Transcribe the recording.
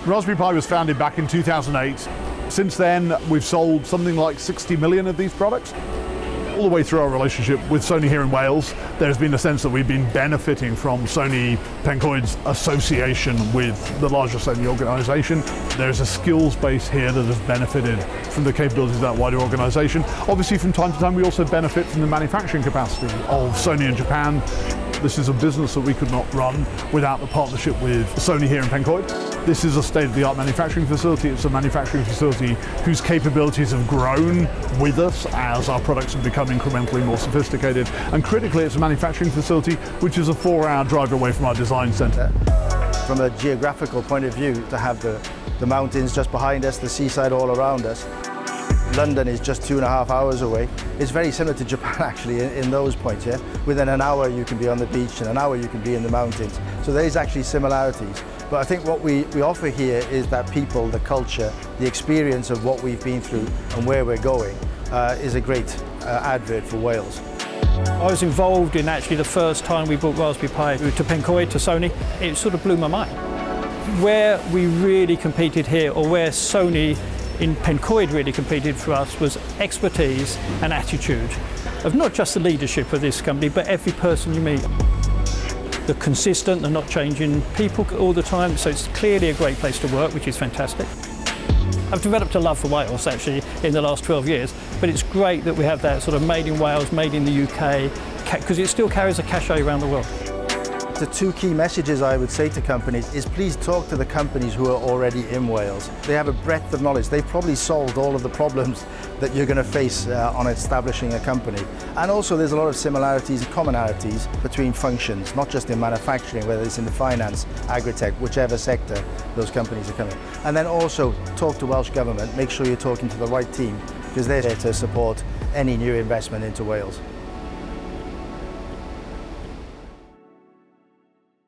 Raspberry Pi was founded back in 2008. Since then, we've sold something like 60 million of these products. All the way through our relationship with Sony here in Wales, there's been a sense that we've been benefiting from Sony Pencoed's association with the larger Sony organisation. There's a skills base here that has benefited from the capabilities of that wider organisation. Obviously, from time to time, we also benefit from the manufacturing capacity of Sony in Japan. This is a business that we could not run without the partnership with Sony here in Pencoed. This is a state-of-the-art manufacturing facility. It's a manufacturing facility whose capabilities have grown with us as our products have become incrementally more sophisticated. And critically, it's a manufacturing facility which is a 4-hour drive away from our design centre. From a geographical point of view, to have the mountains just behind us, the seaside all around us. London is just 2.5 hours away. It's very similar to Japan actually in those points, yeah? Within an hour you can be on the beach, and an hour you can be in the mountains. So there is actually similarities. But I think what we offer here is that people, the culture, the experience of what we've been through and where we're going is a great advert for Wales. I was involved in actually the first time we brought Raspberry Pi to Pencoed, to Sony. It sort of blew my mind. Where we really competed here, or where Sony in Pencoed really competed for us, was expertise and attitude of not just the leadership of this company, but every person you meet. They're consistent, they're not changing people all the time, so it's clearly a great place to work, which is fantastic. I've developed a love for Wales actually in the last 12 years, but it's great that we have that sort of made in Wales, made in the UK, because it still carries a cachet around the world. The two key messages I would say to companies is please talk to the companies who are already in Wales. They have a breadth of knowledge. They've probably solved all of the problems that you're going to face on establishing a company. And also there's a lot of similarities and commonalities between functions, not just in manufacturing, whether it's in the finance, agri-tech, whichever sector those companies are coming. And then also talk to Welsh Government, make sure you're talking to the right team, because they're there to support any new investment into Wales.